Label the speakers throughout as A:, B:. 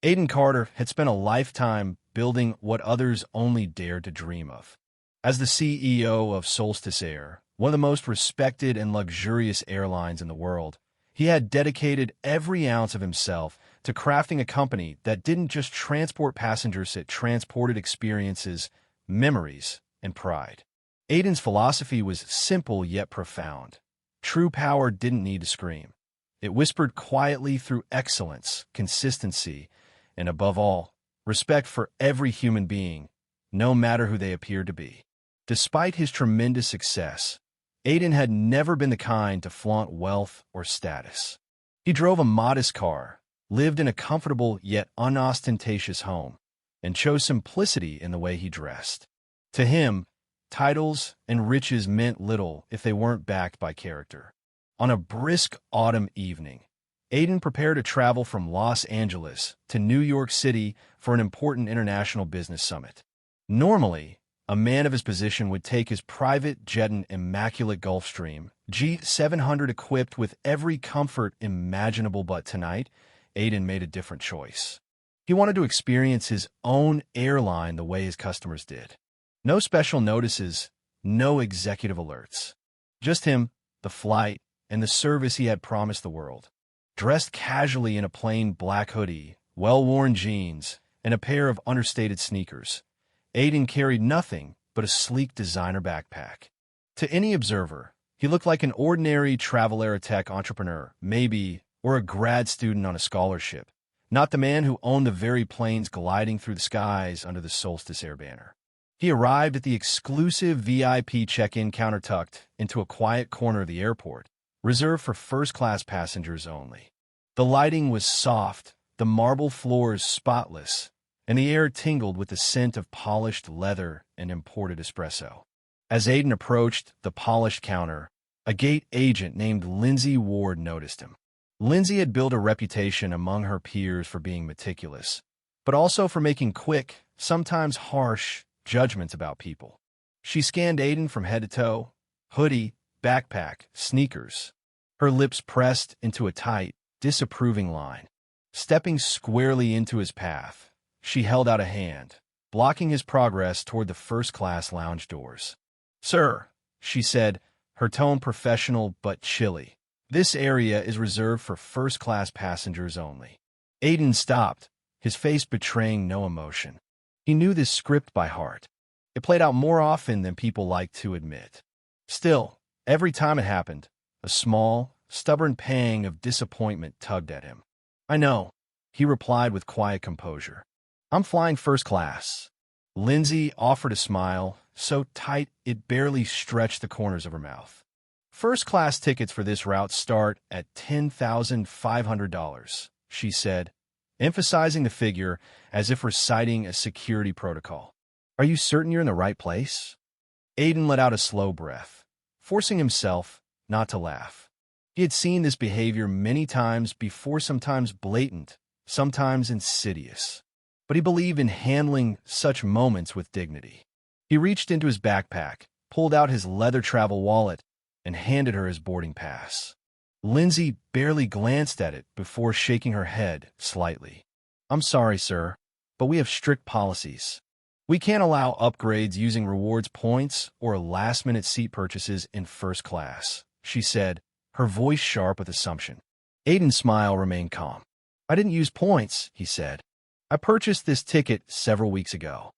A: Aiden Carter had spent a lifetime building what others only dared to dream of. As the CEO of Solstice Air, one of the most respected and luxurious airlines in the world, he had dedicated every ounce of himself to crafting a company that didn't just transport passengers, it transported experiences, memories, and pride. Aiden's philosophy was simple yet profound. True power didn't need to scream. It whispered quietly through excellence, consistency, and above all, respect for every human being, no matter who they appeared to be. Despite his tremendous success, Aiden had never been the kind to flaunt wealth or status. He drove a modest car, lived in a comfortable yet unostentatious home, and chose simplicity in the way he dressed. To him, titles and riches meant little if they weren't backed by character. On a brisk autumn evening, Aiden prepared to travel from Los Angeles to New York City for an important international business summit. Normally, a man of his position would take his private jet, an immaculate Gulfstream G700 equipped with every comfort imaginable, but tonight, Aiden made a different choice. He wanted to experience his own airline the way his customers did. No special notices, no executive alerts. Just him, the flight, and the service he had promised the world. Dressed casually in a plain black hoodie, well-worn jeans, and a pair of understated sneakers, Aiden carried nothing but a sleek designer backpack. To any observer, he looked like an ordinary travel tech entrepreneur, maybe, or a grad student on a scholarship, not the man who owned the very planes gliding through the skies under the Solstice Air banner. He arrived at the exclusive VIP check-in counter tucked into a quiet corner of the airport, reserved for first-class passengers only. The lighting was soft, the marble floors spotless, and the air tingled with the scent of polished leather and imported espresso. As Aiden approached the polished counter, a gate agent named Lindsay Ward noticed him. Lindsay had built a reputation among her peers for being meticulous, but also for making quick, sometimes harsh, judgments about people. She scanned Aiden from head to toe, hoodie, backpack, sneakers, her lips pressed into a tight, disapproving line. Stepping squarely into his path, she held out a hand, blocking his progress toward the first-class lounge doors. "Sir," she said, her tone professional but chilly, "this area is reserved for first-class passengers only." Aiden stopped, his face betraying no emotion. He knew this script by heart. It played out more often than people liked to admit. Still, every time it happened, a small, stubborn pang of disappointment tugged at him. "I know," he replied with quiet composure. "I'm flying first class." Lindsay offered a smile, so tight it barely stretched the corners of her mouth. "First-class tickets for this route start at $10,500, she said, emphasizing the figure as if reciting a security protocol. "Are you certain you're in the right place?" Aiden let out a slow breath, forcing himself not to laugh. He had seen this behavior many times before, sometimes blatant, sometimes insidious. But he believed in handling such moments with dignity. He reached into his backpack, pulled out his leather travel wallet, and handed her his boarding pass. Lindsay barely glanced at it before shaking her head slightly. "I'm sorry, sir, but we have strict policies. We can't allow upgrades using rewards points or last-minute seat purchases in first class," she said, her voice sharp with assumption. Aiden's smile remained calm. "I didn't use points," he said. "I purchased this ticket several weeks ago."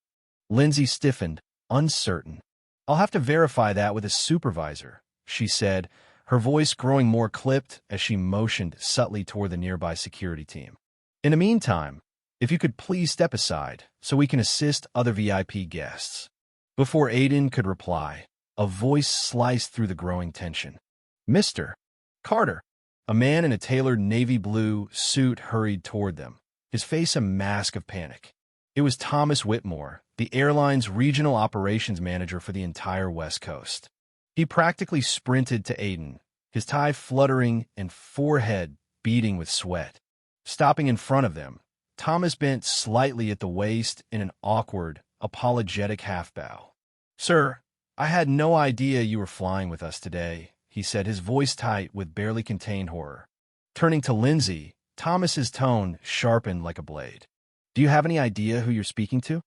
A: Lindsay stiffened, uncertain. "I'll have to verify that with a supervisor," she said, her voice growing more clipped as she motioned subtly toward the nearby security team. "In the meantime, if you could please step aside so we can assist other VIP guests." Before Aiden could reply, a voice sliced through the growing tension. "Mr. Carter." A man in a tailored navy blue suit hurried toward them, his face a mask of panic. It was Thomas Whitmore, the airline's regional operations manager for the entire West Coast. He practically sprinted to Aiden, his tie fluttering and forehead beading with sweat. Stopping in front of them, Thomas bent slightly at the waist in an awkward, apologetic half-bow. "Sir, I had no idea you were flying with us today," he said, his voice tight with barely contained horror. Turning to Lindsay, Thomas's tone sharpened like a blade. Do you have any idea who you're speaking to?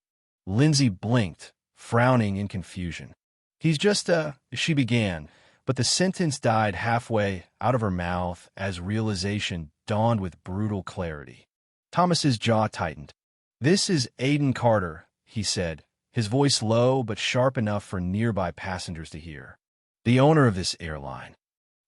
A: Lindsay blinked, frowning in confusion. He's just, she began, but the sentence died halfway out of her mouth as realization dawned with brutal clarity. Thomas's jaw tightened. This is Aiden Carter, he said, his voice low but sharp enough for nearby passengers to hear. The owner of this airline.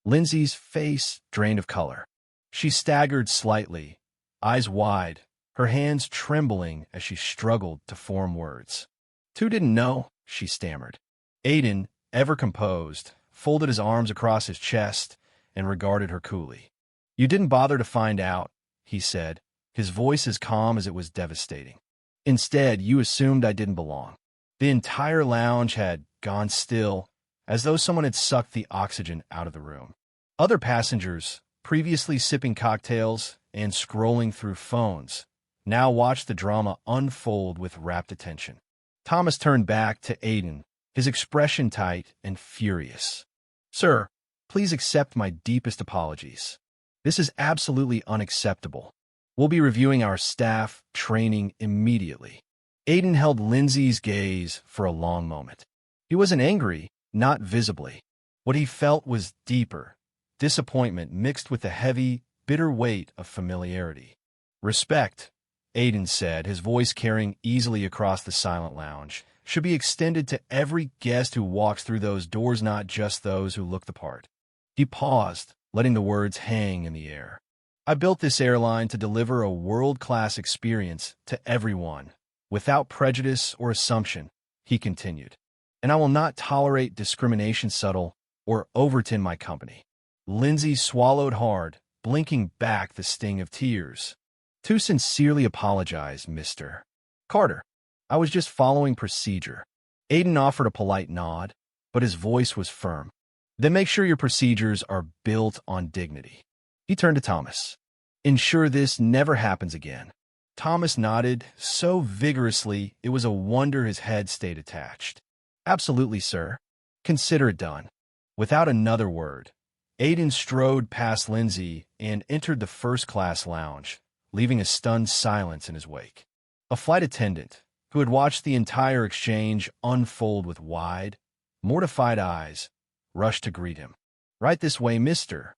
A: Lindsay's face drained of color. She staggered slightly, eyes wide, her hands trembling as she struggled to form words. "Tu didn't know," she stammered. Aiden, ever composed, folded his arms across his chest and regarded her coolly. "You didn't bother to find out," he said, his voice as calm as it was devastating. "Instead, you assumed I didn't belong." The entire lounge had gone still, as though someone had sucked the oxygen out of the room. Other passengers, previously sipping cocktails and scrolling through phones, now watched the drama unfold with rapt attention. Thomas turned back to Aiden, his expression tight and furious. "Sir, please accept my deepest apologies. This is absolutely unacceptable. We'll be reviewing our staff training immediately." Aiden held Lindsay's gaze for a long moment. He wasn't angry, not visibly. What he felt was deeper, disappointment mixed with the heavy, bitter weight of familiarity. "Respect," Aiden said, his voice carrying easily across the silent lounge, "should be extended to every guest who walks through those doors, not just those who look the part." He paused, letting the words hang in the air. "I built this airline to deliver a world-class experience to everyone, without prejudice or assumption," he continued. "And I will not tolerate discrimination, subtle or overt, in my company." Lindsay swallowed hard, blinking back the sting of tears. "Too sincerely apologize, Mr. Carter. I was just following procedure." Aiden offered a polite nod, but his voice was firm. "Then make sure your procedures are built on dignity." He turned to Thomas. "Ensure this never happens again." Thomas nodded so vigorously it was a wonder his head stayed attached. "Absolutely, sir. Consider it done." Without another word, Aiden strode past Lindsay and entered the first-class lounge, leaving a stunned silence in his wake. A flight attendant, who had watched the entire exchange unfold with wide, mortified eyes, rushed to greet him. "Right this way, Mr.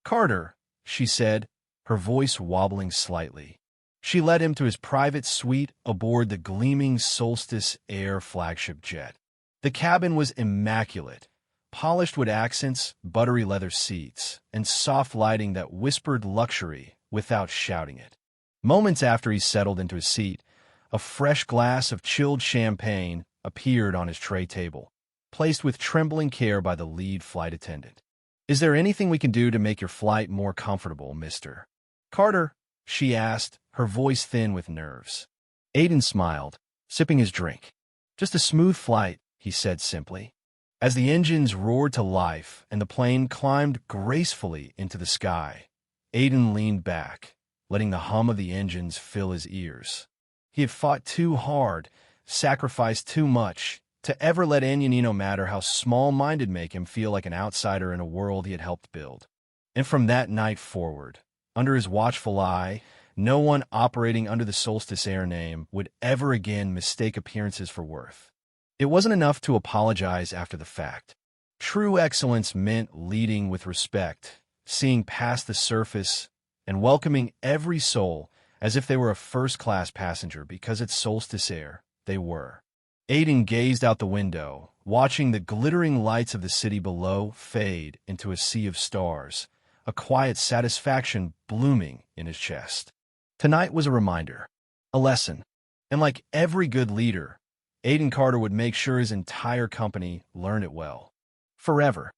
A: Carter," she said, her voice wobbling slightly. She led him to his private suite aboard the gleaming Solstice Air flagship jet. The cabin was immaculate, polished wood accents, buttery leather seats, and soft lighting that whispered luxury without shouting it. Moments after he settled into his seat, a fresh glass of chilled champagne appeared on his tray table, placed with trembling care by the lead flight attendant. "Is there anything we can do to make your flight more comfortable, Mr. Carter?" she asked, her voice thin with nerves. Aiden smiled, sipping his drink. "Just a smooth flight," he said simply. As the engines roared to life and the plane climbed gracefully into the sky, Aiden leaned back, letting the hum of the engines fill his ears. He had fought too hard, sacrificed too much, to ever let Anyanino matter how small-minded make him feel like an outsider in a world he had helped build. And from that night forward, under his watchful eye, no one operating under the Solstice Air name would ever again mistake appearances for worth. It wasn't enough to apologize after the fact. True excellence meant leading with respect, seeing past the surface, and welcoming every soul as if they were a first-class passenger, because at Solstice Air, they were. Aiden gazed out the window, watching the glittering lights of the city below fade into a sea of stars, a quiet satisfaction blooming in his chest. Tonight was a reminder, a lesson, and like every good leader, Aiden Carter would make sure his entire company learned it well. Forever.